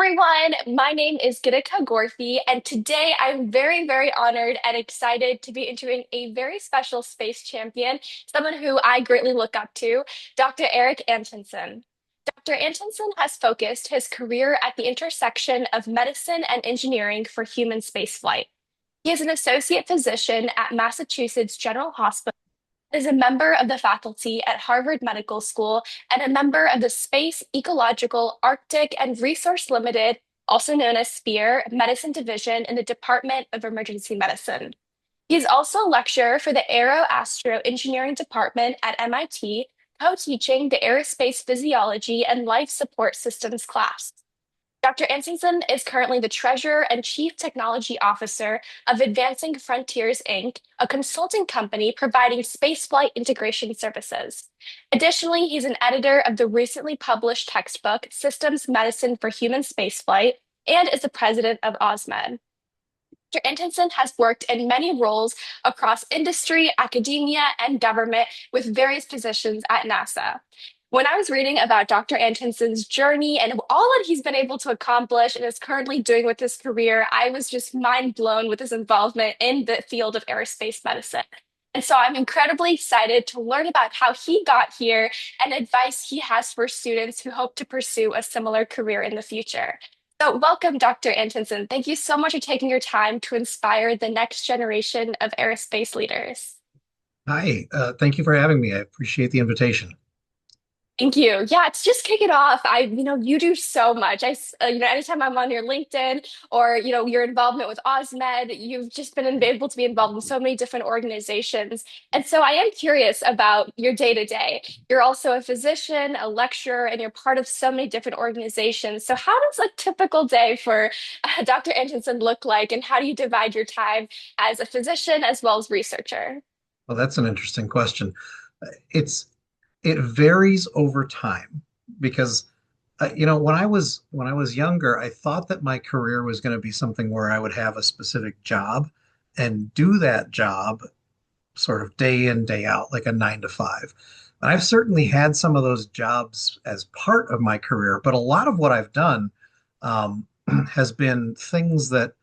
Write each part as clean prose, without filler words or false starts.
Everyone, my name is Gitika Gorthy, and today I'm very honored and excited to be interviewing a very special space champion, someone who I greatly look up to, Dr. Erik Antonsen. Dr. Antonsen has focused his career at the intersection of medicine and engineering for human spaceflight. He is an associate physician at Massachusetts General Hospital, is a member of the faculty at Harvard Medical School, and a member of the Space, Ecological, Arctic, and Resource Limited, also known as SPEAR, Medicine Division in the Department of Emergency Medicine. He is also a lecturer for the AeroAstro Engineering Department at MIT, co-teaching the Aerospace Physiology and Life Support Systems class. Dr. Antonsen is currently the Treasurer and Chief Technology Officer of Advancing Frontiers, Inc., a consulting company providing spaceflight integration services. Additionally, he's an editor of the recently published textbook Systems Medicine for Human Spaceflight and is the president of OSMED. Dr. Antonsen has worked in many roles across industry, academia, and government with various positions at NASA. When I was reading about Dr. Antonsen's journey and all that he's been able to accomplish and is currently doing with his career, I was just mind blown with his involvement in the field of aerospace medicine. And so I'm incredibly excited to learn about how he got here and advice he has for students who hope to pursue a similar career in the future. So, welcome, Dr. Antonsen. Thank you so much for taking your time to inspire the next generation of aerospace leaders. Hi, thank you for having me. I appreciate the invitation. Thank you. Yeah, to just kick it off, you do so much. Anytime I'm on your LinkedIn or, your involvement with OSMED, you've just been able to be involved in so many different organizations. And so I am curious about your day to day. You're also a physician, a lecturer, and you're part of so many different organizations. So how does a typical day for Dr. Antonsen look like, and how do you divide your time as a physician as well as researcher? Well, that's an interesting question. It's it varies over time because when I was younger, I thought that my career was going to be something where I would have a specific job and do that job sort of day in, day out, like a 9 to 5. And I've certainly had some of those jobs as part of my career, but a lot of what I've done um, has been things that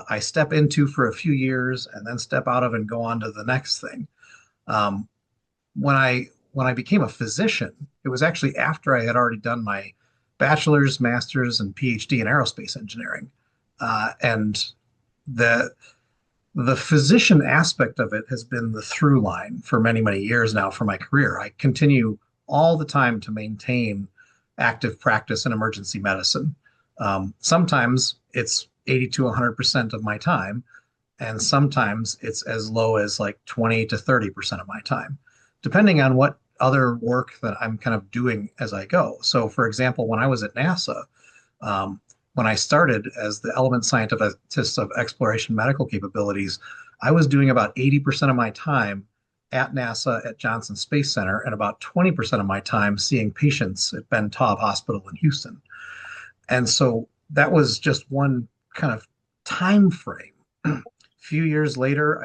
I step into for a few years and then step out of and go on to the next thing. Um, when I became a physician, it was actually after I had already done my bachelor's, master's, and PhD in aerospace engineering, and the the physician aspect of it has been the through line for many years now for my career. I continue all the time to maintain active practice in emergency medicine. Sometimes it's 80 to 100% of my time, and sometimes it's as low as like 20 to 30% of my time, depending on what other work that I'm kind of doing as I go. So, for example, when I was at NASA, um, when I started as the element scientist of exploration medical capabilities, I was doing about 80% of my time at NASA at Johnson Space Center and about 20% of my time seeing patients at Ben Taub Hospital in Houston. And so that was just one kind of time frame. A few years later,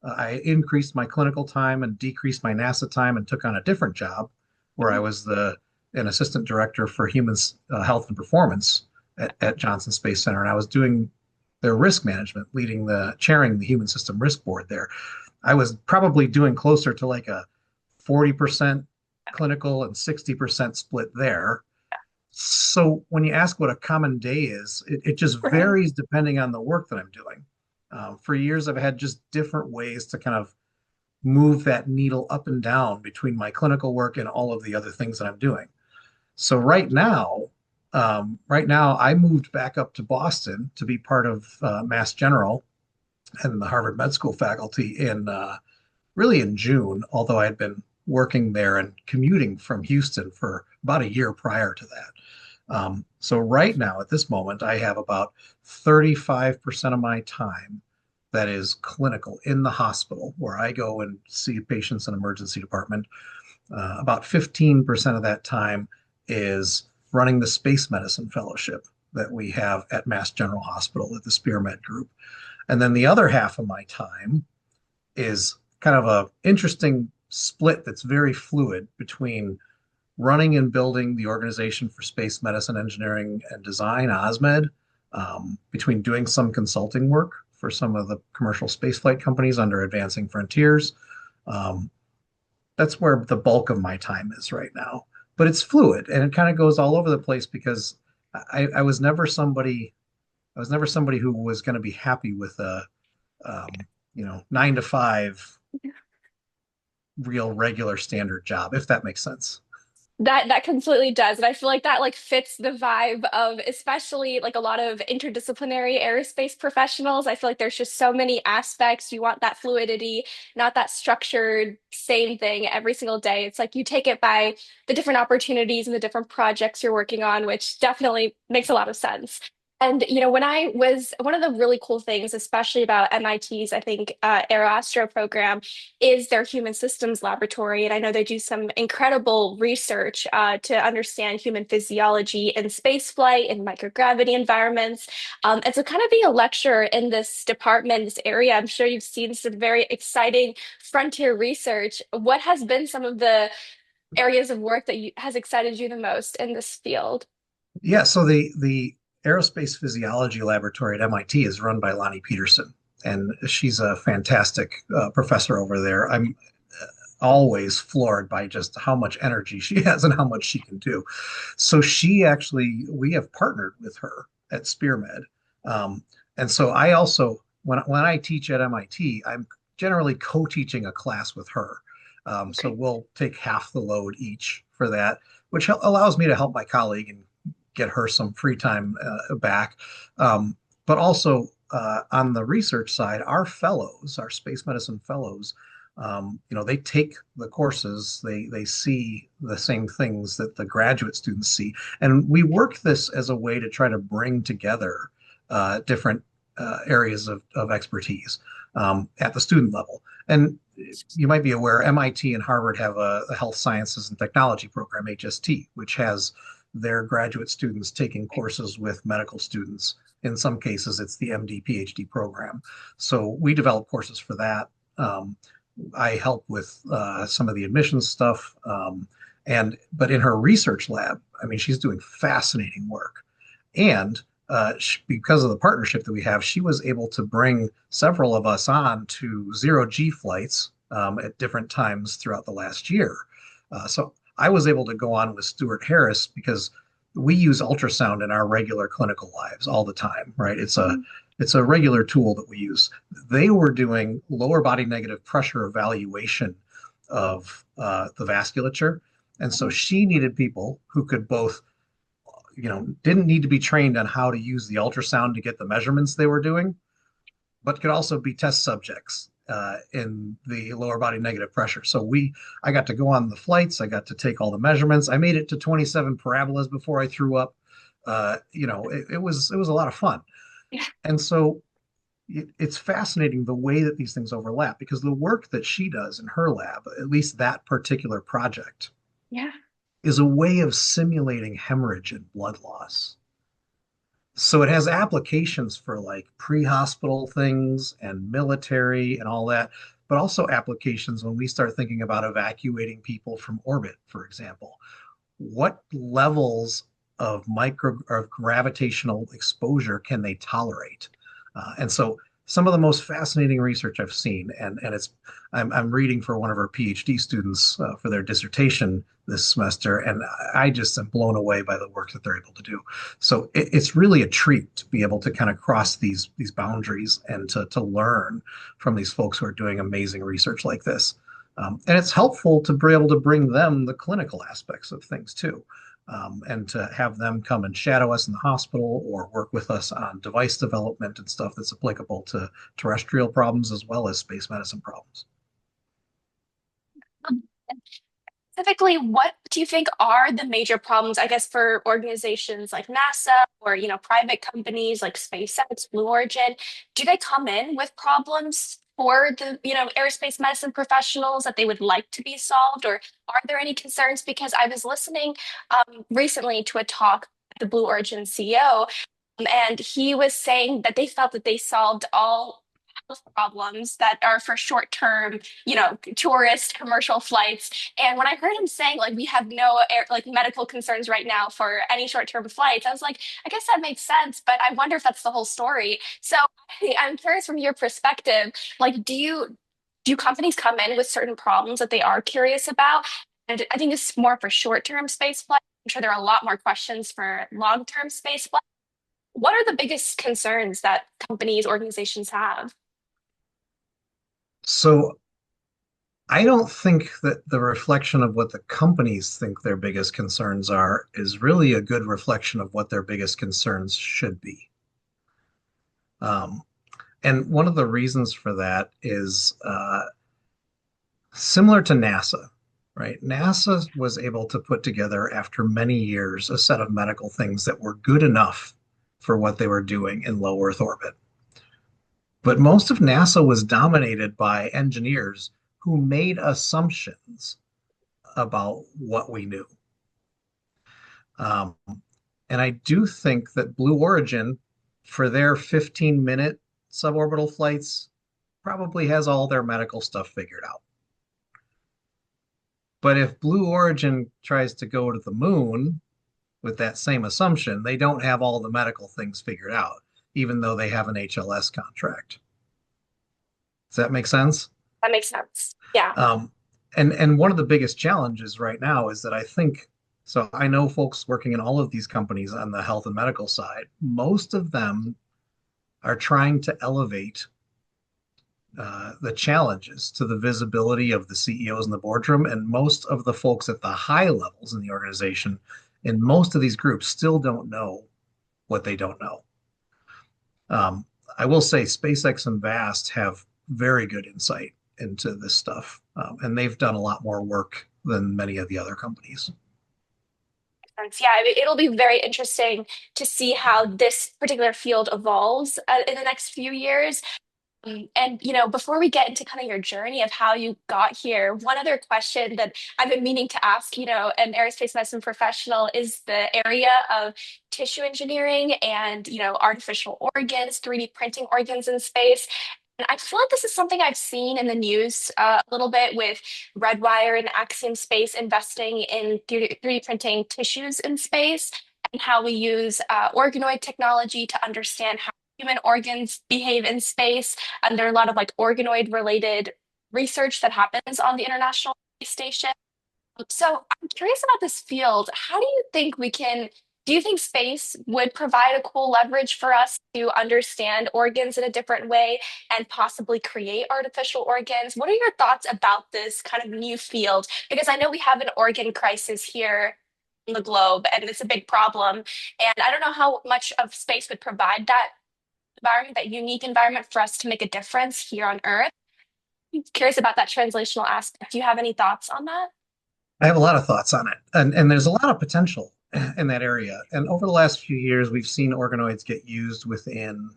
I increased my clinical time and decreased my NASA time and took on a different job where I was an assistant director for human health and performance at Johnson Space Center. And I was doing their risk management, chairing the human system risk board there. I was probably doing closer to like a 40% clinical and 60% split there. So when you ask what a common day is, it just Right. varies depending on the work that I'm doing. For years, I've had just different ways to kind of move that needle up and down between my clinical work and all of the other things that I'm doing. So right now, I moved back up to Boston to be part of Mass General and the Harvard Med School faculty in really in June, although I had been working there and commuting from Houston for about a year prior to that. So right now, at this moment, I have about 35% of my time that is clinical in the hospital where I go and see patients in emergency department. About 15% of that time is running the space medicine fellowship that we have at Mass General Hospital at the SpearMed group. And then the other half of my time is kind of a interesting split that's very fluid between running and building the Organization for Space Medicine, Engineering, and Design, OSMED, between doing some consulting work for some of the commercial spaceflight companies under Advancing Frontiers. Um, that's where the bulk of my time is right now. But it's fluid and it kind of goes all over the place because I was never somebody who was going to be happy with a 9 to 5 real regular standard job, if that makes sense. That completely does. And I feel like that like fits the vibe of especially like a lot of interdisciplinary aerospace professionals. I feel like there's just so many aspects. You want that fluidity, not that structured same thing every single day. It's like you take it by the different opportunities and the different projects you're working on, which definitely makes a lot of sense. And when I was one of the really cool things, especially about MIT's, I think, AeroAstro program, is their human systems laboratory. And I know they do some incredible research to understand human physiology in spaceflight and microgravity environments. And so, kind of being a lecturer in this department, this area, I'm sure you've seen some very exciting frontier research. What has been some of the areas of work that has excited you the most in this field? Yeah, so the Aerospace Physiology Laboratory at MIT is run by Lonnie Peterson, and she's a fantastic professor over there. I'm always floored by just how much energy she has and how much she can do. So we have partnered with her at SpearMed. And so I also, when I teach at MIT, I'm generally co-teaching a class with her. So Okay. we'll take half the load each for that, which allows me to help my colleague and get her some free time back. But also on the research side, our fellows, our space medicine fellows, they take the courses, they see the same things that the graduate students see, and we work this as a way to try to bring together different areas of expertise at the student level. And you might be aware, MIT and Harvard have a Health Sciences and Technology program, HST, which has their graduate students taking courses with medical students. In some cases, it's the MD, PhD program. So we develop courses for that. I help with some of the admissions stuff. But in her research lab, I mean, she's doing fascinating work. And because of the partnership that we have, she was able to bring several of us on to zero G flights at different times throughout the last year. So I was able to go on with Stuart Harris because we use ultrasound in our regular clinical lives all the time, right? It's a regular tool that we use. They were doing lower body negative pressure evaluation of the vasculature, and so she needed people who could both, didn't need to be trained on how to use the ultrasound to get the measurements they were doing, but could also be test subjects in the lower body negative pressure. So I got to go on the flights. I got to take all the measurements. I made it to 27 parabolas before I threw up. It was a lot of fun. Yeah. And so it's fascinating the way that these things overlap because the work that she does in her lab, at least that particular project, Yeah. is a way of simulating hemorrhage and blood loss. So it has applications for like pre-hospital things and military and all that, but also applications when we start thinking about evacuating people from orbit, for example. What levels of micro or gravitational exposure can they tolerate? And so some of the most fascinating research I've seen, and I'm reading for one of our PhD students for their dissertation this semester, and I just am blown away by the work that they're able to do. So it's really a treat to be able to kind of cross these boundaries and to learn from these folks who are doing amazing research like this. And it's helpful to be able to bring them the clinical aspects of things too, and to have them come and shadow us in the hospital or work with us on device development and stuff that's applicable to terrestrial problems as well as space medicine problems. Specifically, what do you think are the major problems, I guess, for organizations like NASA or, private companies like SpaceX, Blue Origin? Do they come in with problems for the, aerospace medicine professionals that they would like to be solved? Or are there any concerns? Because I was listening recently to a talk, the Blue Origin CEO, and he was saying that they felt that they solved all health problems that are for short-term, tourist commercial flights. And when I heard him saying like we have no like medical concerns right now for any short-term flights, I was like, I guess that makes sense, but I wonder if that's the whole story. So I'm curious from your perspective, like do companies come in with certain problems that they are curious about? And I think it's more for short-term space flight. I'm sure there are a lot more questions for long-term space flight. What are the biggest concerns that companies, organizations have? So I don't think that the reflection of what the companies think their biggest concerns are is really a good reflection of what their biggest concerns should be. Um, and one of the reasons for that is similar to NASA, right? NASA was able to put together, after many years, a set of medical things that were good enough for what they were doing in low Earth orbit. But most of NASA was dominated by engineers who made assumptions about what we knew. Um, and I do think that Blue Origin, for their 15-minute suborbital flights, probably has all their medical stuff figured out. But if Blue Origin tries to go to the moon with that same assumption, they don't have all the medical things figured out, even though they have an HLS contract. Does that make sense? That makes sense. Yeah. Um, and one of the biggest challenges right now is that I think so. I know folks working in all of these companies on the health and medical side. Most of them are trying to elevate the challenges to the visibility of the CEOs in the boardroom, and most of the folks at the high levels in the organization in most of these groups still don't know what they don't know. Um, I will say SpaceX and Vast have very good insight into this stuff, and they've done a lot more work than many of the other companies. Yeah, it'll be very interesting to see how this particular field evolves in the next few years. And before we get into kind of your journey of how you got here, one other question that I've been meaning to ask, an aerospace medicine professional is the area of tissue engineering and, artificial organs, 3D printing organs in space. And I feel like this is something I've seen in the news a little bit with Redwire and Axiom Space investing in 3D printing tissues in space and how we use organoid technology to understand how human organs behave in space. And there are a lot of like organoid related research that happens on the International Space Station. So I'm curious about this field. How do you think do you think space would provide a cool leverage for us to understand organs in a different way and possibly create artificial organs? What are your thoughts about this kind of new field? Because I know we have an organ crisis here in the globe and it's a big problem. And I don't know how much of space would provide that environment, that unique environment for us to make a difference here on Earth. I'm curious about that translational aspect. Do you have any thoughts on that? I have a lot of thoughts on it, and there's a lot of potential in that area. And over the last few years, we've seen organoids get used within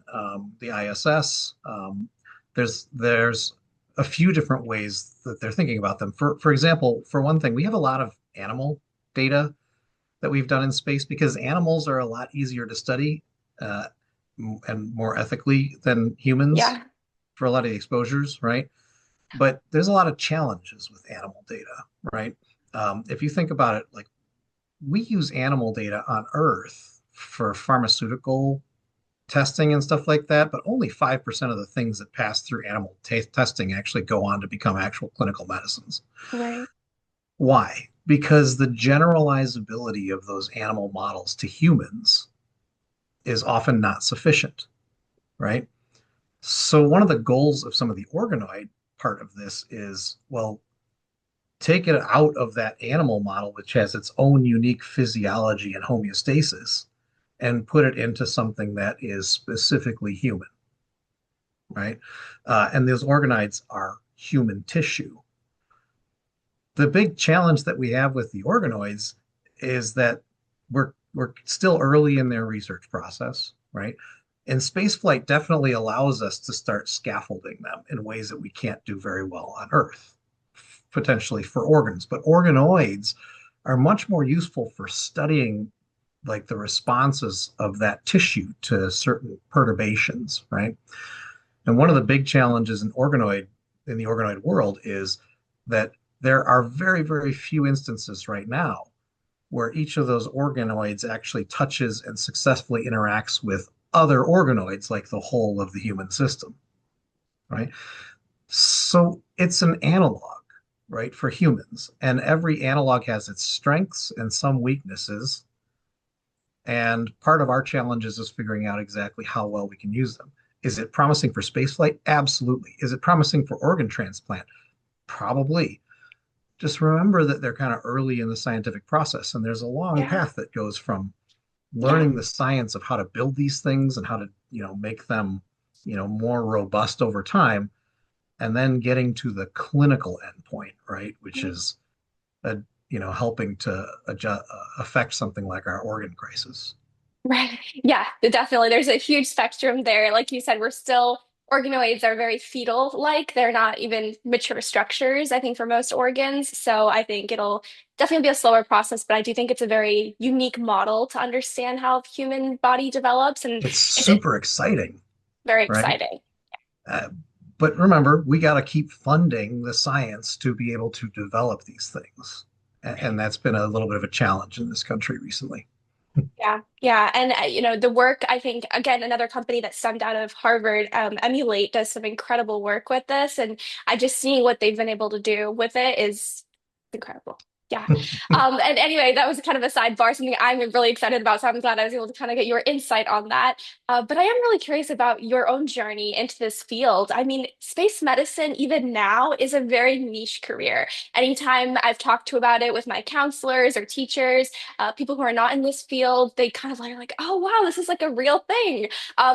the ISS. There's a few different ways that they're thinking about them. For example, for one thing, we have a lot of animal data that we've done in space because animals are a lot easier to study uh, and more ethically than humans Yeah. for a lot of the exposures, right? But there's a lot of challenges with animal data, right? If you think about it, like we use animal data on Earth for pharmaceutical testing and stuff like that, but only 5% of the things that pass through animal testing actually go on to become actual clinical medicines. Right. Why? Because the generalizability of those animal models to humans is often not sufficient, right? So, one of the goals of some of the organoid part of this is, well, take it out of that animal model, which has its own unique physiology and homeostasis, and put it into something that is specifically human, right? And those organoids are human tissue. The big challenge that we have with the organoids is that we're still early in their research process, right? And spaceflight definitely allows us to start scaffolding them in ways that we can't do very well on Earth, potentially for organs. But organoids are much more useful for studying like the responses of that tissue to certain perturbations, right? And one of the big challenges in the organoid world is that there are very, very few instances right now where each of those organoids actually touches and successfully interacts with other organoids like the whole of the human system, right? So it's an analog, right, for humans. And every analog has its strengths and some weaknesses. And part of our challenges is figuring out exactly how well we can use them. Is it promising for spaceflight? Absolutely. Is it promising for organ transplant? Probably. Just remember that they're kind of early in the scientific process, and there's a long Yeah. path that goes from Yeah. learning the science of how to build these things and how to, make them, more robust over time, and then getting to the clinical endpoint, right, which is, a, helping to affect something like our organ crisis. Right. Yeah, definitely. There's a huge spectrum there. Like you said, organoids are very fetal-like. They're not even mature structures, I think, for most organs. So I think it'll definitely be a slower process, but I do think it's a very unique model to understand how the human body develops. And It's it's super exciting, very right? exciting. Uh, but remember, we got to keep funding the science to be able to develop these things. And that's been a little bit of a challenge in this country recently. Yeah, yeah, and the work. I think again, another company that stemmed out of Harvard, Emulate, does some incredible work with this, and I just seeing what they've been able to do with it is incredible. Yeah. And anyway, that was kind of a sidebar, something I'm really excited about. So I'm glad I was able to kind of get your insight on that. But I am really curious about your own journey into this field. I mean, space medicine, even now, is a very niche career. Anytime I've talked to about it with my counselors or teachers, people who are not in this field, they kind of are like, oh, wow, this is like a real thing.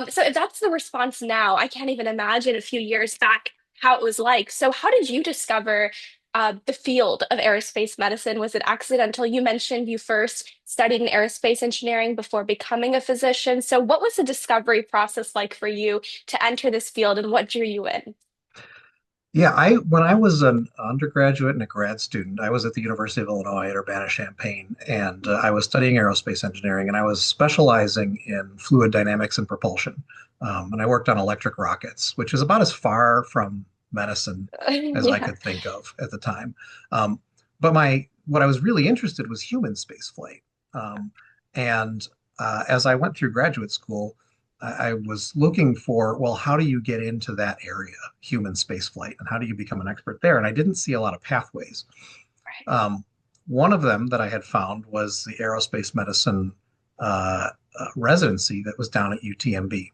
So if that's the response now, I can't even imagine a few years back how it was like. So how did you discover the field of aerospace medicine? Was it accidental? You mentioned you first studied in aerospace engineering before becoming a physician. So what was the discovery process like for you to enter this field and what drew you in? Yeah, I when I was an undergraduate and a grad student, I was at the University of Illinois at Urbana-Champaign, and I was studying aerospace engineering, and I was specializing in fluid dynamics and propulsion. And I worked on electric rockets, which is about as far from medicine as I Yeah. could think of at the time. Um, but what I was really interested was human spaceflight. And as I went through graduate school, I was looking for, well, how do you get into that area, human spaceflight, and how do you become an expert there? And I didn't see a lot of pathways. Um, One of them that I had found was the aerospace medicine residency that was down at UTMB.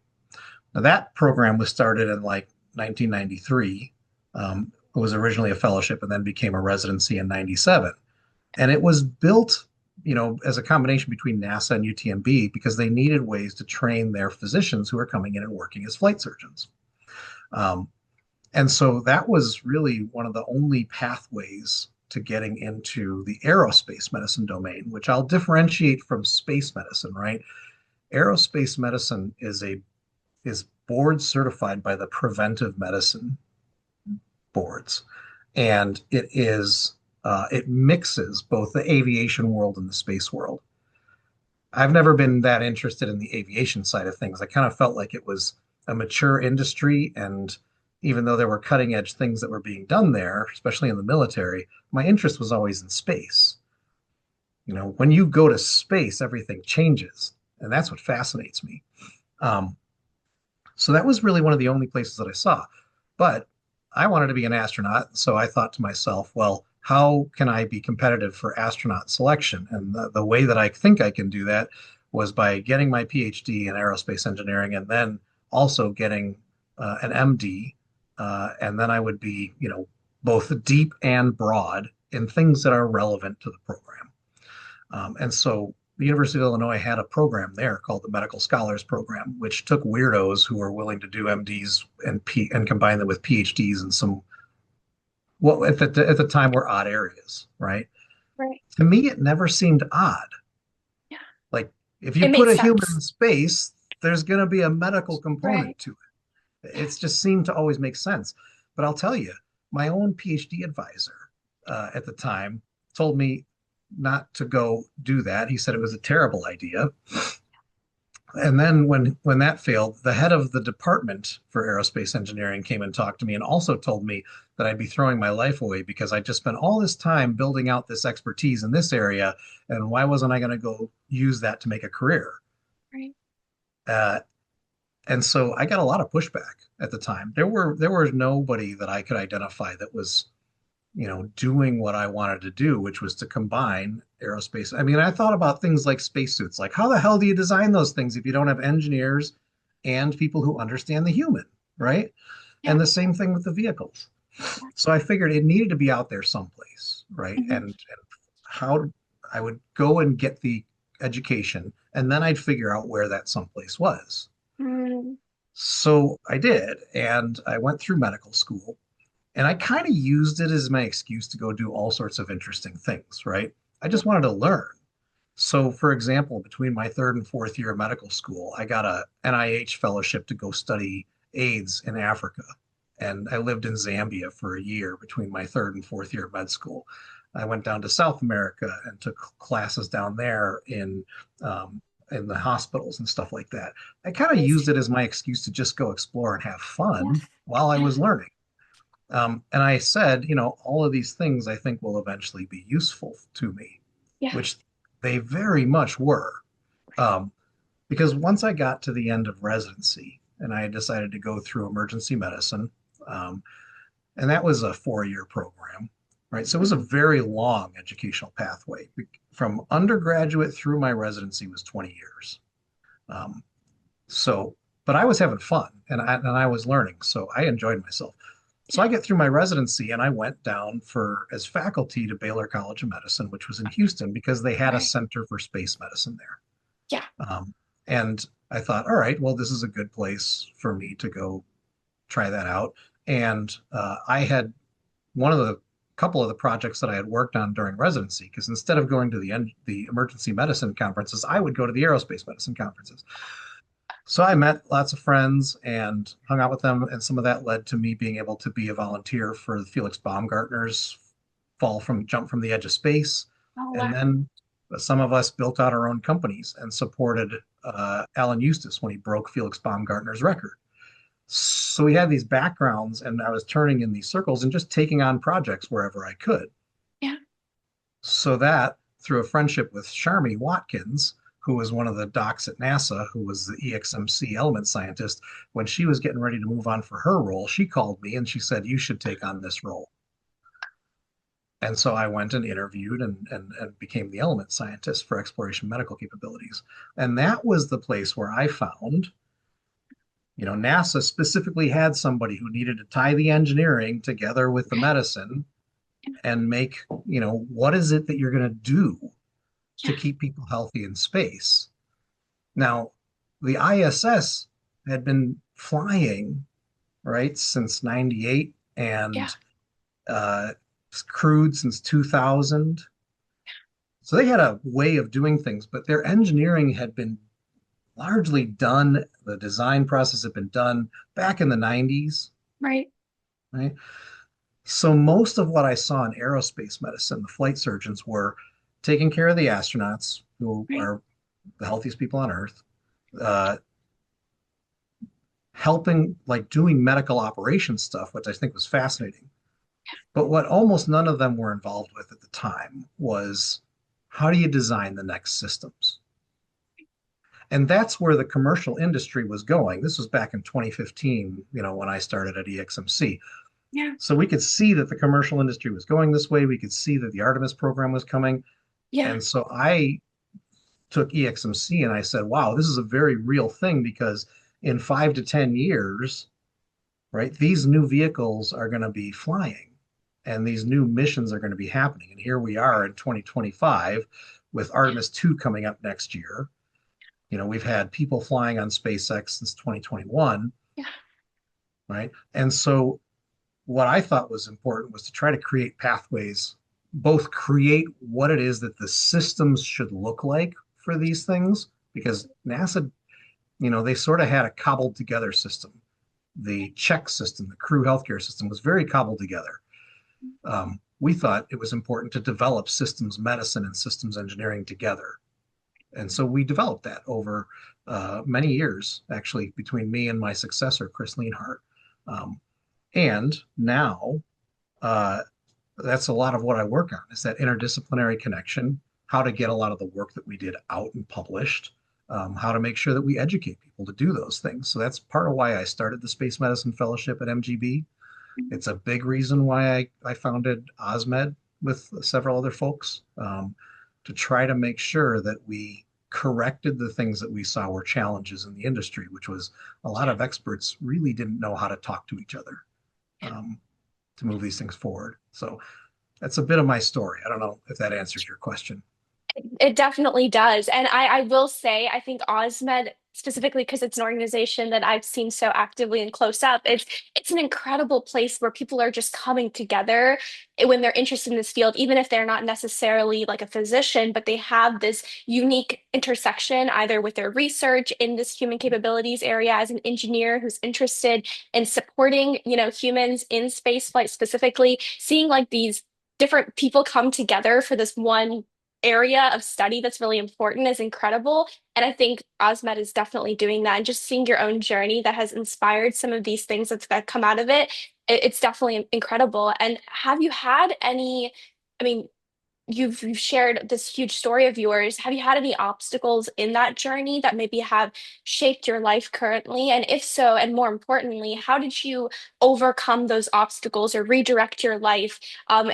Now, that program was started in like 1993. It was originally a fellowship and then became a residency in 97. And it was built, as a combination between NASA and UTMB because they needed ways to train their physicians who are coming in and working as flight surgeons. Um, and so that was really one of the only pathways to getting into the aerospace medicine domain, which I'll differentiate from space medicine, right? Aerospace medicine is board certified by the preventive medicine boards, and it mixes both the aviation world and the space world. I've never been that interested in the aviation side of things. I kind of felt like it was a mature industry, and even though there were cutting edge things that were being done there, especially in the military, my interest was always in space. When you go to space, everything changes, and that's what fascinates me. Um, So that was really one of the only places that I saw. But I wanted to be an astronaut. So I thought to myself, well, how can I be competitive for astronaut selection? And the way that I think I can do that was by getting my PhD in aerospace engineering and then also getting an MD. And then I would be, both deep and broad in things that are relevant to the program. And so the University of Illinois had a program there called the Medical Scholars Program, which took weirdos who were willing to do MDs and combine them with PhDs in some what at the time were odd areas, right? Right. To me, it never seemed odd. Yeah. Like if you It put made a human in sense. space, there's going to be a medical Right. component to it. It's just seemed to always make sense. But I'll tell you, my own PhD advisor at the time told me not to go do that. He said it was a terrible idea. And then when that failed, the head of the department for aerospace engineering came and talked to me and also told me that I'd be throwing my life away because I just spent all this time building out this expertise in this area, and why wasn't I going to go use that to make a career? Right. Uh, and so I got a lot of pushback at the time. There was nobody that I could identify that was, doing what I wanted to do, which was to combine aerospace. I mean, I thought about things like spacesuits. Like, how the hell do you design those things if you don't have engineers and people who understand the human, right? Yeah. And the same thing with the vehicles. So I figured it needed to be out there someplace, right? Mhm. And how I would go and get the education, and then I'd figure out where that someplace was. Mm, So I did, and I went through medical school, and I kind of used it as my excuse to go do all sorts of interesting things, right? I yeah. just wanted to learn. So, for example, between my third and fourth year of medical school, I got a NIH fellowship to go study AIDS in Africa. And I lived in Zambia for a year between my third and fourth year of med school. I went down to South America and took classes down there in the hospitals and stuff like that. I kind of used Amazing. it as my excuse to just go explore and have fun Yes. while I Yeah. was learning. And I said, all of these things I think will eventually be useful to me, Yeah. which they very much were. Um, because once I got to the end of residency and I decided to go through emergency medicine, um, and that was a 4-year program, right? So it was a Mhm. very long educational pathway. From undergraduate through my residency was 20 years. Um, so, but I was having fun and I was learning, so I enjoyed myself. So Yeah. I get through my residency and I went down for as faculty to Baylor College of Medicine, which was in Houston because they had a Right. center for space medicine there. Yeah. And I thought, all right, well, this is a good place for me to go try that out. And I had one of the couple of the projects that I had worked on during residency, because instead of going to the emergency medicine conferences, I would go to the aerospace medicine conferences. So I met lots of friends and hung out with them, and some of that led to me being able to be a volunteer for Felix Baumgartner's jump from the edge of space. Oh, And wow. then some of us built out our own companies and supported Alan Eustace when he broke Felix Baumgartner's record. So we had these backgrounds, and I was turning in these circles and just taking on projects wherever I could. Yeah. So that through a friendship with Sharmi Watkins, who was one of the docs at NASA, who was the EXMC element scientist, when she was getting ready to move on for her role, she called me and she said, "You should take on this role." And so I went and interviewed and became the element scientist for exploration medical capabilities. And that was the place where I found, NASA specifically had somebody who needed to tie the engineering together with the Right. medicine and make, what is it that you're going to do to Yeah. keep people healthy in space? Now, the ISS had been flying, right, since 98 Yeah. and crewed since 2000. So they had a way of doing things, but their engineering had been largely done. The design process had been done back in the 90s, Right. right? So most of what I saw in aerospace medicine, the flight surgeons were taking care of the astronauts who Right. are the healthiest people on Earth, uh, helping, like doing medical operations stuff, which I think was fascinating. But what almost none of them were involved with at the time was how do you design the next systems? And that's where the commercial industry was going. This was back in 2015, when I started at EXMC. Yeah. So we could see that the commercial industry was going this way. We could see that the Artemis program was coming. Yeah. And so I took EXMC and I said, wow, this is a very real thing because in 5 to 10 years, right, these new vehicles are going to be flying and these new missions are going to be happening. And here we are in 2025 with Artemis 2 coming up next year. We've had people flying on SpaceX since 2021, Yeah. right? And so what I thought was important was to try to create pathways, both create what it is that the systems should look like for these things, because NASA, they sort of had a cobbled together system. The check system, the crew healthcare system was very cobbled together. We thought it was important to develop systems medicine and systems engineering together. And so we developed that over many years, actually, between me and my successor, Chris Leanhart. Um, and now uh, that's a lot of what I work on is that interdisciplinary connection, how to get a lot of the work that we did out and published, how to make sure that we educate people to do those things. So that's part of why I started the Space Medicine Fellowship at MGB. It's a big reason why I founded OSMED with several other folks, to try to make sure that we corrected the things that we saw were challenges in the industry, which was a lot of experts really didn't know how to talk to each other, um, to move these things forward. So that's a bit of my story. I don't know if that answers your question. It definitely does. And I will say, I think OSMED, specifically because it's an organization that I've seen so actively and close up, it's an incredible place where people are just coming together when they're interested in this field, even if they're not necessarily like a physician, but they have this unique intersection either with their research in this human capabilities area as an engineer who's interested in supporting, humans in space flight specifically, seeing like these different people come together for this one area of study that's really important is incredible. And I think OSMED is definitely doing that. And just seeing your own journey that has inspired some of these things that come out of it, it's definitely incredible. And have you had any, I mean, you've shared this huge story of yours. Have you had any obstacles in that journey that maybe have shaped your life currently? And if so, and more importantly, how did you overcome those obstacles or redirect your life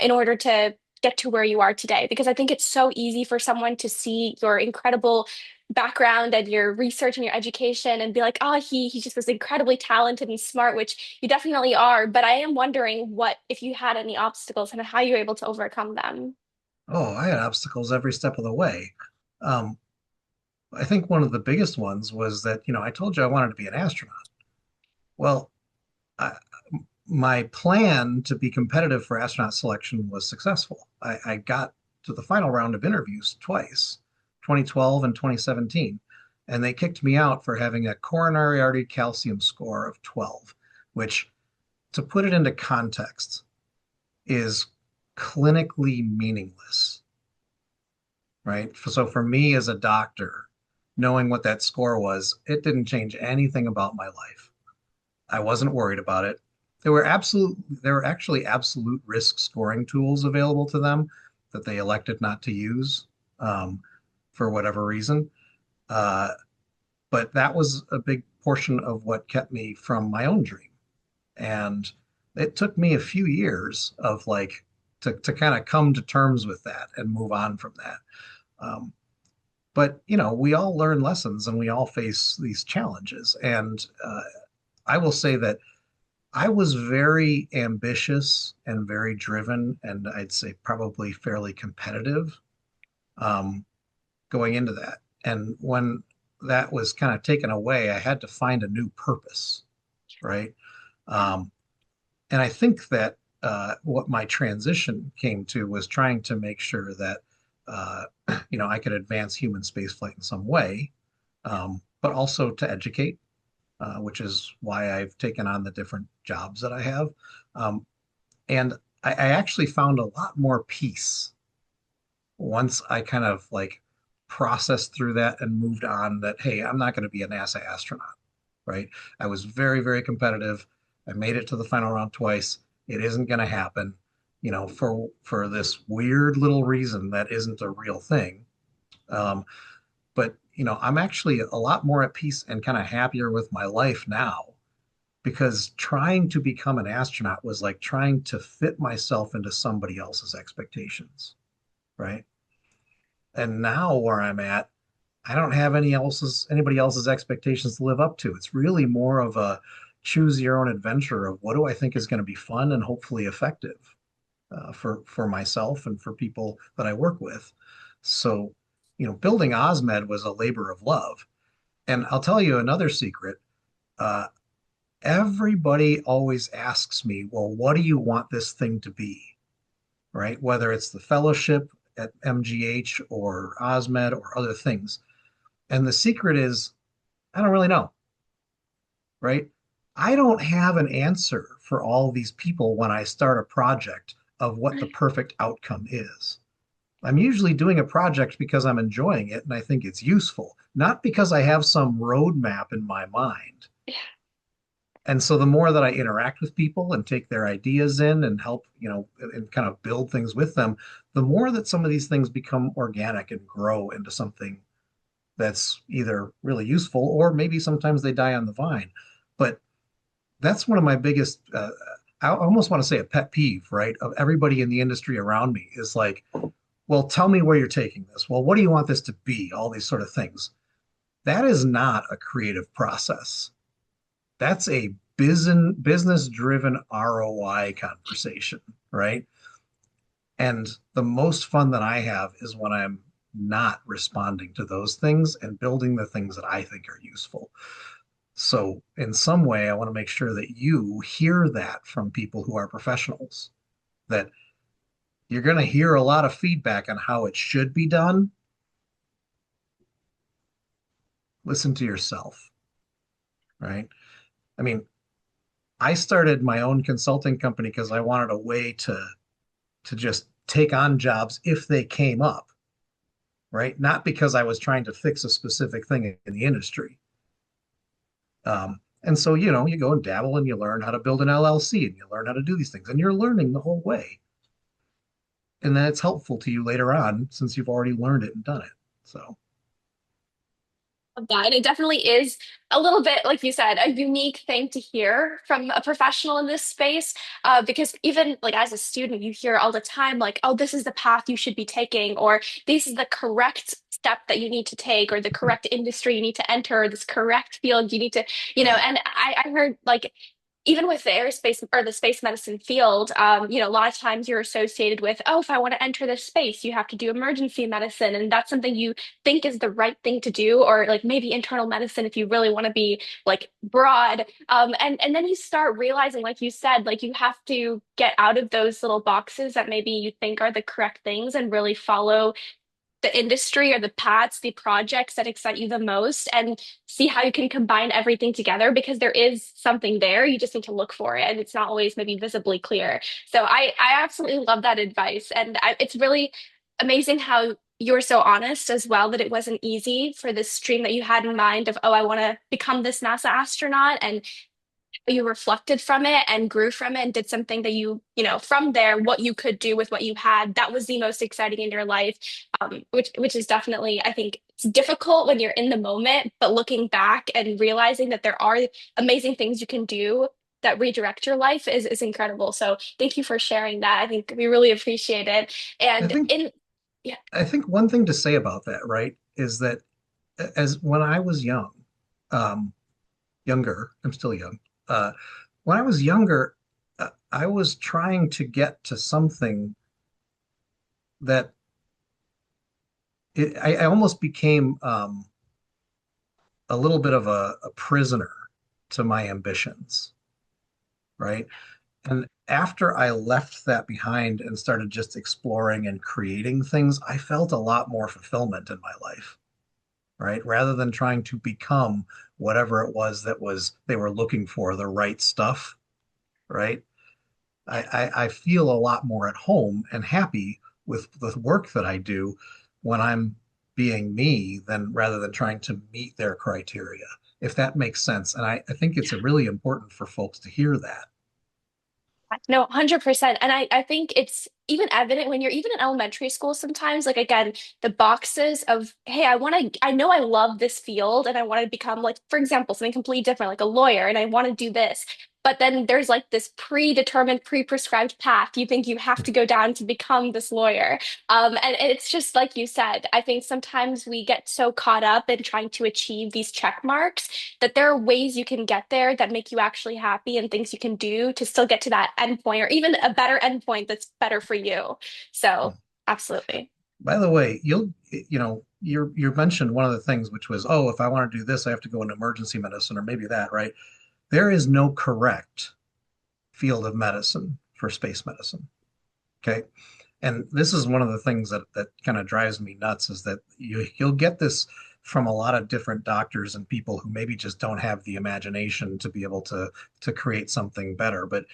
in order to get to where you are today? Because I think it's so easy for someone to see your incredible background and your research and your education and be like, oh, he just was incredibly talented and smart, which you definitely are. But I am wondering what if you had any obstacles and how you were able to overcome them. Oh, I had obstacles every step of the way. Um, I think one of the biggest ones was that, I told you I wanted to be an astronaut. Well, I, my plan to be competitive for astronaut selection was successful. I got to the final round of interviews twice, 2012 and 2017, and they kicked me out for having a coronary artery calcium score of 12, which, to put it into context, is clinically meaningless, right? So for me as a doctor, knowing what that score was, it didn't change anything about my life. I wasn't worried about it. There were actually absolute risk scoring tools available to them that they elected not to use, um, for whatever reason. Uh, but that was a big portion of what kept me from my own dream. And it took me a few years of like to kind of come to terms with that and move on from that. Um, but we all learn lessons and we all face these challenges. And I will say that I was very ambitious and very driven, and I'd say probably fairly competitive, um, going into that. And when that was kind of taken away, I had to find a new purpose, right? Um, and I think that what my transition came to was trying to make sure that uh, I could advance human spaceflight in some way, but also to educate, which is why I've taken on the different jobs that I have. Um, and I actually found a lot more peace once I kind of like processed through that and moved on that, hey, I'm not going to be a NASA astronaut, right? I was very, very competitive. I made it to the final round twice. It isn't going to happen, for this weird little reason that isn't a real thing. But I'm actually a lot more at peace and kind of happier with my life now because trying to become an astronaut was like trying to fit myself into somebody else's expectations, right? And now where I'm at, I don't have anybody else's expectations to live up to. It's really more of a choose your own adventure of what do I think is going to be fun and hopefully effective, for myself and for people that I work with. So, building OSMED was a labor of love. And I'll tell you another secret. Uh, Everybody always asks me, well, what do you want this thing to be? Right? Whether it's the fellowship at MGH or OSMED or other things. And the secret is, I don't really know, right? I don't have an answer for all these people when I start a project of what the perfect outcome is. I'm usually doing a project because I'm enjoying it and I think it's useful, not because I have some roadmap in my mind. And so the more that I interact with people and take their ideas in and help, and kind of build things with them, the more that some of these things become organic and grow into something that's either really useful or maybe sometimes they die on the vine. But that's one of my biggest, I almost want to say a pet peeve, right? Of everybody in the industry around me is like, well, tell me where you're taking this. Well, what do you want this to be? All these sort of things. That is not a creative process. That's a business driven ROI conversation, right? And the most fun that I have is when I'm not responding to those things and building the things that I think are useful. So, in some way, I want to make sure that you hear that from people who are professionals, that you're going to hear a lot of feedback on how it should be done. Listen to yourself, right? I mean, I started my own consulting company because I wanted a way to just take on jobs if they came up, right? Not because I was trying to fix a specific thing in the industry. And so, you go and dabble and you learn how to build an LLC and you learn how to do these things and you're learning the whole way. And then it's helpful to you later on since you've already learned it and done it. So Of that. And it definitely is a little bit, like you said, a unique thing to hear from a professional in this space. Because even like as a student, you hear all the time, like, oh, this is the path you should be taking, or this is the correct step that you need to take, or the correct industry you need to enter, or this correct field you need to, and I heard like even with the aerospace or the space medicine field, a lot of times you're associated with, oh, if I want to enter this space, you have to do emergency medicine. And that's something you think is the right thing to do, or like maybe internal medicine if you really want to be like broad. And then you start realizing, like you said, like you have to get out of those little boxes that maybe you think are the correct things and really follow the industry or the paths, the projects that excite you the most, and see how you can combine everything together because there is something there. You just need to look for it, and it's not always maybe visibly clear. So I absolutely love that advice, and it's really amazing how you're so honest as well that it wasn't easy for this dream that you had in mind of, oh, I want to become this NASA astronaut, and you reflected from it and grew from it and did something that from there, what you could do with what you had, that was the most exciting in your life. Which is definitely, I think it's difficult when you're in the moment, but looking back and realizing that there are amazing things you can do that redirect your life is incredible. So thank you for sharing that. I think we really appreciate it. I And think in Yeah, I think one thing to say about that, right, is that as when I was um, younger, I'm still young. When I was younger, I was trying to get to something that I almost became a little bit of a prisoner to my ambitions, right? And after I left that behind and started just exploring and creating things, I felt a lot more fulfillment in my life, right? Rather than trying to become whatever it was that was they were looking for, the right stuff, right? I feel a lot more at home and happy with the work that I do when I'm being me than rather than trying to meet their criteria, if that makes sense. And I think it's really important for folks to hear that. no, 100%. And I think it's even evident when you're even in elementary school sometimes, like again, the boxes of, hey, I know I love this field and I want to become like, for example, something completely different, like a lawyer, and I want to do this. But then there's like this predetermined, pre-prescribed path you think you have to go down to become this lawyer. And it's just like you said, I think sometimes we get so caught up in trying to achieve these check marks that there are ways you can get there that make you actually happy and things you can do to still get to that endpoint or even a better endpoint that's better for you. So, absolutely. By the way, you mentioned one of the things which was, oh, if I want to do this, I have to go into emergency medicine or maybe that, right? There is no correct field of medicine for space medicine. Okay. And this is one of the things that kind of drives me nuts is that you'll get this from a lot of different doctors and people who maybe just don't have the imagination to be able to create something better. But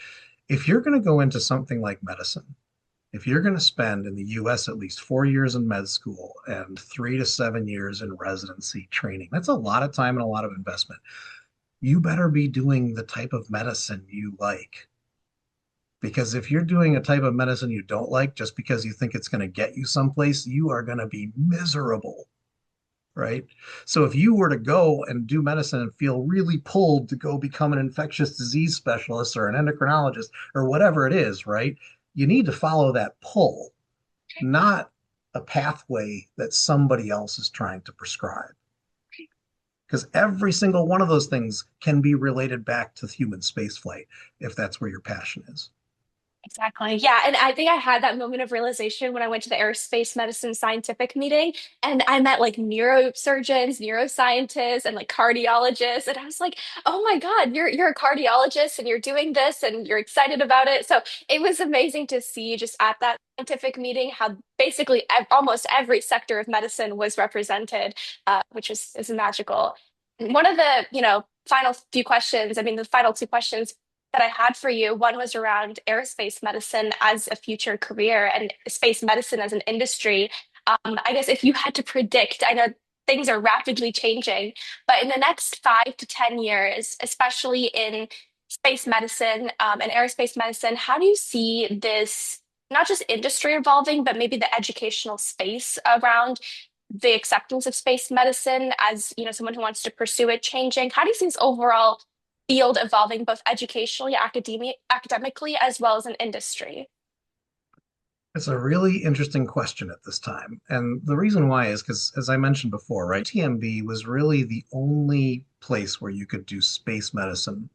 if you're going to go into something like medicine, If you're going to spend in the US at least 4 years in med school and 3 to 7 years in residency training, that's a lot of time and a lot of investment. You better be doing the type of medicine you like. Because if you're doing a type of medicine you don't like just because you think it's going to get you someplace, you are going to be miserable, right? So if you were to go and do medicine and feel really pulled to go become an infectious disease specialist or an endocrinologist or whatever it is, right? You need to follow that pull, not a pathway that somebody else is trying to prescribe. Because every single one of those things can be related back to human spaceflight if that's where your passion is. Exactly. Yeah. And I think I had that moment of realization when I went to the aerospace medicine scientific meeting and I met like neurosurgeons, neuroscientists, and like cardiologists. And I was like, oh my God, you're a cardiologist and you're doing this and you're excited about it. So it was amazing to see just at that scientific meeting how basically almost every sector of medicine was represented, which is magical. One of the, final few questions, I mean, the final two questions that I had for you. One was around aerospace medicine as a future career and space medicine as an industry. I guess if you had to predict, I know things are rapidly changing, but in the next 5 to 10 years, especially in space medicine and aerospace medicine, how do you see this? Not just industry evolving, but maybe the educational space around the acceptance of space medicine as, someone who wants to pursue it changing. How do you see this overall field evolving both educationally, academically, as well as in industry? It's a really interesting question at this time. And the reason why is because, as I mentioned before, right, TMB was really the only place where you could do space medicine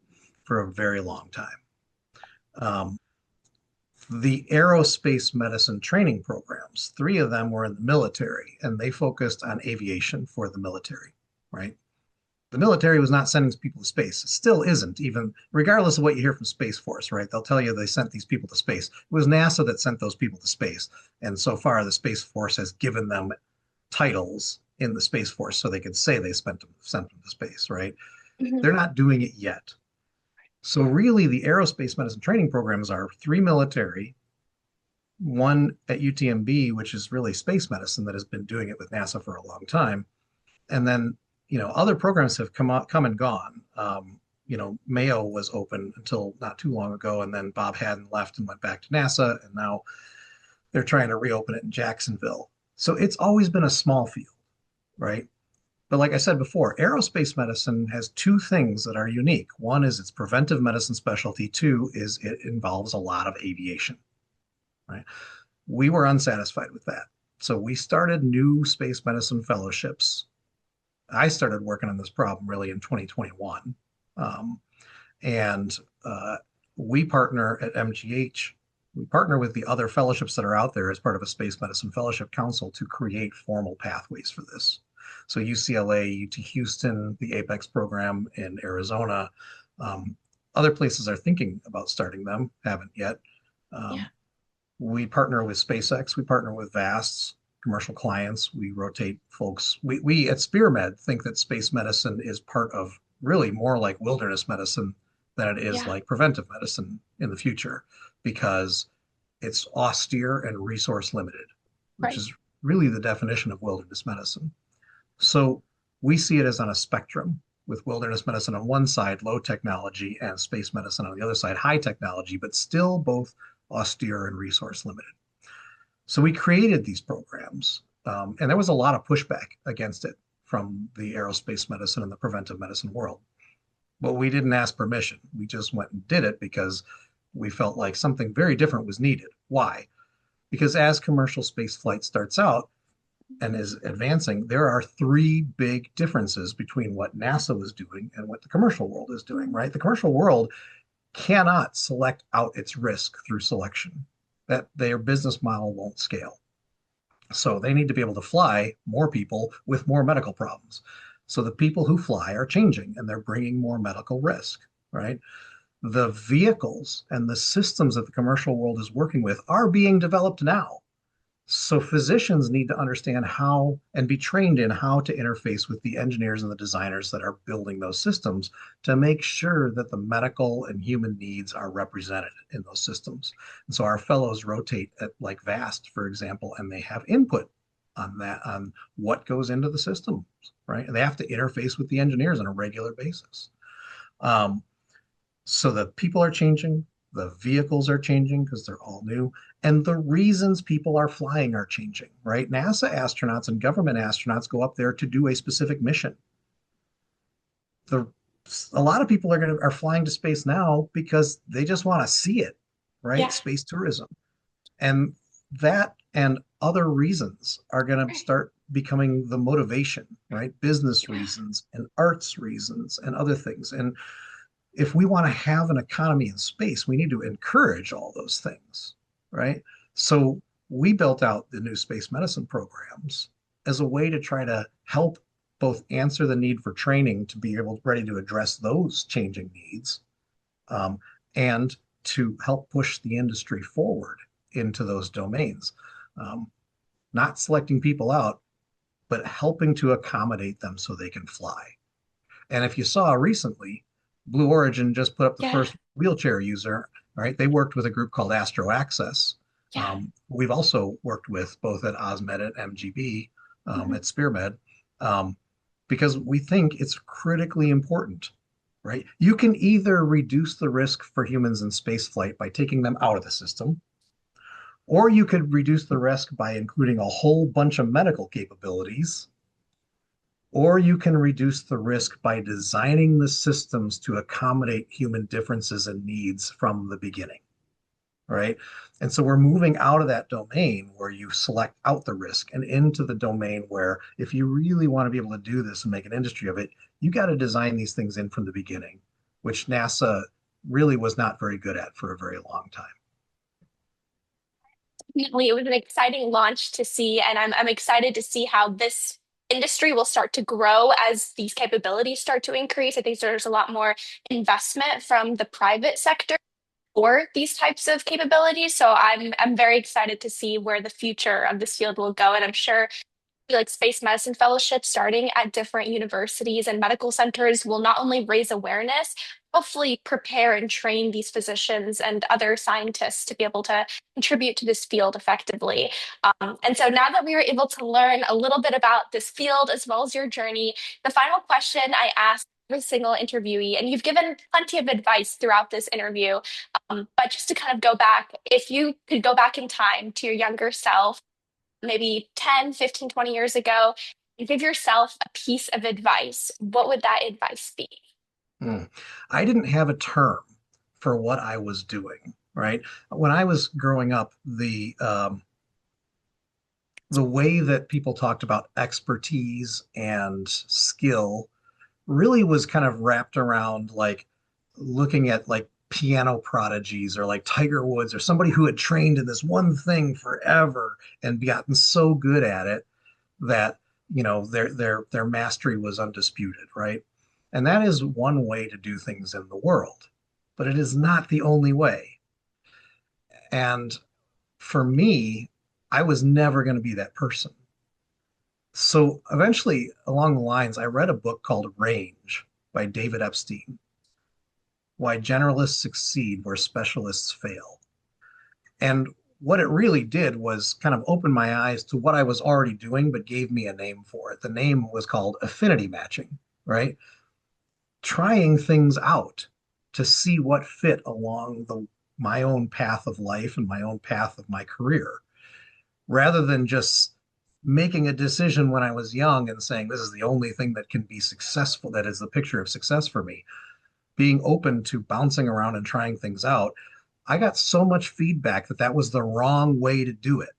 for a very long time. Um, the aerospace medicine training programs, three of them were in the military, and they focused on aviation for the military, right? The military was not sending people to space. It still isn't, even regardless of what you hear from Space Force, right? They'll tell you they sent these people to space. It was NASA that sent those people to space. And so far, the Space Force has given them titles in the Space Force so they could say they sent them to space, right? Mhm. They're not doing it yet. So, really, the aerospace medicine training programs are three military, one at UTMB, which is really space medicine that has been doing it with NASA for a long time, and then other programs have come and gone. Mayo was open until not too long ago, and then Bob Haddon left and went back to NASA, and now they're trying to reopen it in Jacksonville. So it's always been a small field, right? But like I said before, aerospace medicine has two things that are unique. One is its preventive medicine specialty. Two is it involves a lot of aviation, right? We were unsatisfied with that. So we started new space medicine fellowships. I started working on this problem really in 2021. Um, and we partner at MGH. We partner with the other fellowships that are out there as part of a Space Medicine Fellowship Council to create formal pathways for this. So UCLA, UT Houston, the APEX program in Arizona, um, other places are thinking about starting them, haven't yet. Yeah. Um, we partner with SpaceX, we partner with VASTs, commercial clients. We rotate folks. We at SpearMed think that space medicine is part of really more like wilderness medicine than it is Yeah. like preventive medicine in the future because it's austere and resource limited, which Right. is really the definition of wilderness medicine. So we see it as on a spectrum with wilderness medicine on one side, low technology, and space medicine on the other side, high technology, but still both austere and resource limited. So we created these programs, and there was a lot of pushback against it from the aerospace medicine and the preventive medicine world. But we didn't ask permission. We just went and did it because we felt like something very different was needed. Why? Because as commercial space flight starts out and is advancing, there are three big differences between what NASA was doing and what the commercial world is doing, right? The commercial world cannot select out its risk through selection. That their business model won't scale. So they need to be able to fly more people with more medical problems. So the people who fly are changing and they're bringing more medical risk, right? The vehicles and the systems that the commercial world is working with are being developed now. So physicians need to understand how and be trained in how to interface with the engineers and the designers that are building those systems to make sure that the medical and human needs are represented in those systems. And so our fellows rotate at like VAST, for example, and they have input on that, on what goes into the systems, right? And they have to interface with the engineers on a regular basis. Um, so the people are changing, the vehicles are changing because they're all new, and the reasons people are flying are changing, right? NASA astronauts and government astronauts go up there to do a specific mission. The a lot of people are flying to space now because they just want to see it, right? Yeah. Space tourism. And that and other reasons are going to start becoming the motivation, right? Business reasons and arts reasons and other things. And if we want to have an economy in space, we need to encourage all those things, right? So we built out the new space medicine programs as a way to try to help both answer the need for training to be able ready to address those changing needs, um, and to help push the industry forward into those domains. Um, Not selecting people out, but helping to accommodate them so they can fly. And if you saw recently, Blue Origin just put up the Yeah. first wheelchair user, right? They worked with a group called Astro Access. Yeah. We've also worked with both at OSMED and MGB, Mhm. at SpearMed, um, because we think it's critically important, right? You can either reduce the risk for humans in spaceflight by taking them out of the system, or you could reduce the risk by including a whole bunch of medical capabilities, or you can reduce the risk by designing the systems to accommodate human differences and needs from the beginning, right? And so we're moving out of that domain where you select out the risk and into the domain where if you really want to be able to do this and make an industry of it, you got to design these things in from the beginning, which NASA really was not very good at for a very long time. Definitely, it was an exciting launch to see, and I'm excited to see how this industry will start to grow as these capabilities start to increase. I think there's a lot more investment from the private sector for these types of capabilities. So I'm very excited to see where the future of this field will go, and I'm sure like space medicine fellowships starting at different universities and medical centers will not only raise awareness, hopefully prepare and train these physicians and other scientists to be able to contribute to this field effectively. And so now that we were able to learn a little bit about this field as well as your journey, the final question I asked every single interviewee, and you've given plenty of advice throughout this interview, but just to kind of go back, if you could go back in time to your younger self, maybe 10, 15, 20 years ago, and give yourself a piece of advice, what would that advice be? Hmm. I didn't have a term for what I was doing, right? When I was growing up, the way that people talked about expertise and skill really was kind of wrapped around like looking at like piano prodigies or like Tiger Woods or somebody who had trained in this one thing forever and gotten so good at it that their mastery was undisputed, right? And that is one way to do things in the world, but it is not the only way. And for me, I was never going to be that person. So eventually, along the lines, I read a book called Range by David Epstein, Why Generalists Succeed Where Specialists Fail. And what it really did was kind of open my eyes to what I was already doing, but gave me a name for it. The name was called affinity matching, right? Trying things out to see what fit along my own path of life and my own path of my career, rather than just making a decision when I was young and saying this is the only thing that can be successful, that is the picture of success for me. Being open to bouncing around and trying things out, I got so much feedback that that was the wrong way to do it.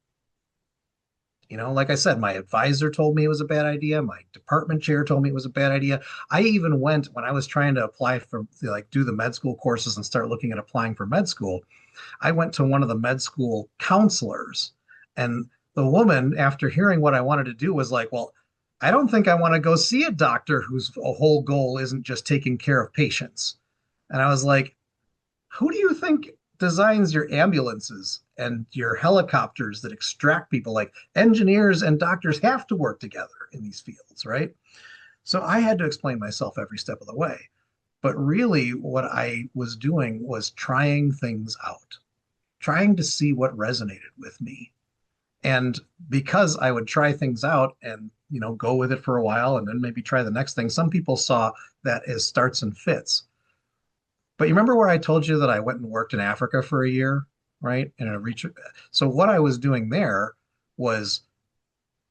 Like I said, my advisor told me it was a bad idea. My department chair told me it was a bad idea. I even went when I was trying to apply for, like, do the med school courses and start looking at applying for med school. I went to one of the med school counselors, and the woman, after hearing what I wanted to do, was like, well, I don't think I want to go see a doctor whose whole goal isn't just taking care of patients. And I was like, who do you think designs your ambulances and your helicopters that extract people. Like engineers and doctors have to work together in these fields, right? So I had to explain myself every step of the way. But really, what I was doing was trying things out, trying to see what resonated with me. And because I would try things out and go with it for a while and then maybe try the next thing, some people saw that as starts and fits. But you remember where I told you that I went and worked in Africa for a year, right? In a research. So what I was doing there was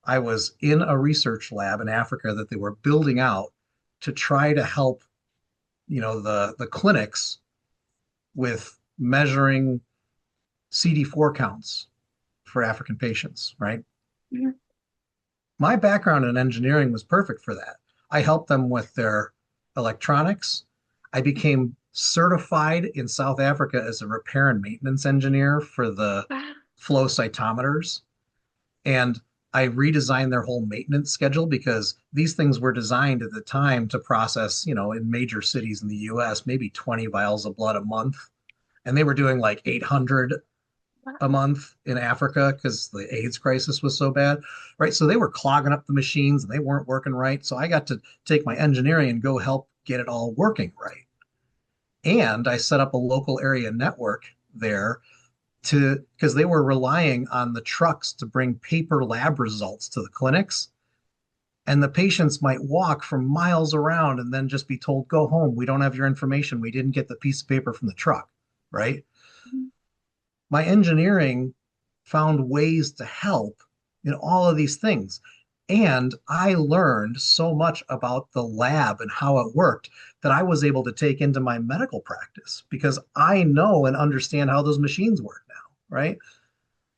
I was in a research lab in Africa that they were building out to try to help, the clinics with measuring CD4 counts for African patients, right? Mhm. My background in engineering was perfect for that. I helped them with their electronics. I became certified in South Africa as a repair and maintenance engineer for the Wow. flow cytometers. And I redesigned their whole maintenance schedule because these things were designed at the time to process, in major cities in the US, maybe 20 vials of blood a month. And they were doing like 800 a month in Africa because the AIDS crisis was so bad, right? So they were clogging up the machines and they weren't working right. So I got to take my engineering and go help get it all working right. And I set up a local area network there to because they were relying on the trucks to bring paper lab results to the clinics. And the patients might walk from miles around and then just be told, go home. We don't have your information. We didn't get the piece of paper from the truck, right? My engineering found ways to help in all of these things. And I learned so much about the lab and how it worked that I was able to take into my medical practice because I know and understand how those machines work now, right?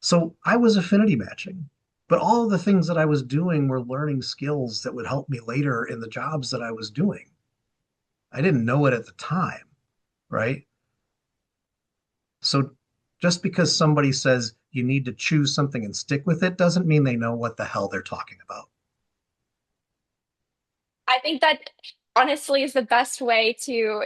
So I was affinity matching, but all of the things that I was doing were learning skills that would help me later in the jobs that I was doing. I didn't know it at the time, right? So just because somebody says you need to choose something and stick with it doesn't mean they know what the hell they're talking about. I think that honestly is the best way to,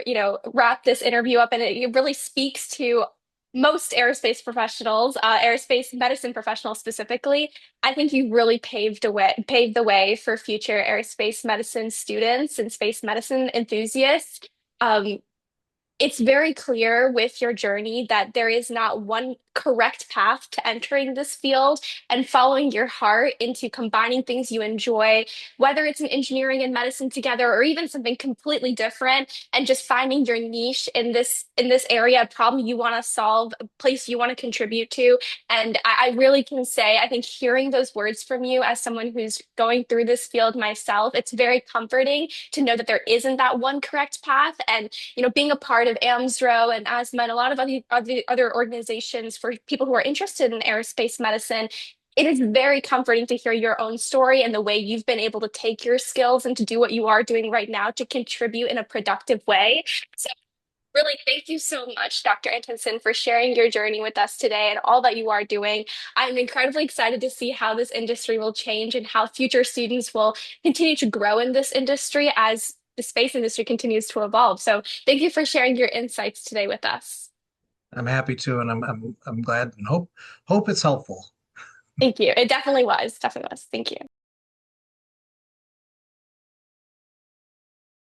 wrap this interview up. And it really speaks to most aerospace professionals, aerospace medicine professionals specifically. I think you really paved the way for future aerospace medicine students and space medicine enthusiasts. Um, it's very clear with your journey that there is not one correct path to entering this field and following your heart into combining things you enjoy, whether it's in engineering and medicine together or even something completely different, and just finding your niche in this area, a problem you want to solve, a place you want to contribute to. And I really can say, I think hearing those words from you as someone who's going through this field myself, it's very comforting to know that there isn't that one correct path. And being a part of AMSRO and ASMED, a lot of other organizations for people who are interested in aerospace medicine, it is very comforting to hear your own story and the way you've been able to take your skills and to do what you are doing right now to contribute in a productive way. So really, thank you so much, Dr. Antonsen, for sharing your journey with us today and all that you are doing. I'm incredibly excited to see how this industry will change and how future students will continue to grow in this industry as the space industry continues to evolve. So, thank you for sharing your insights today with us. I'm happy to, and I'm glad and hope it's helpful. Thank you. It definitely was. Definitely was. Thank you.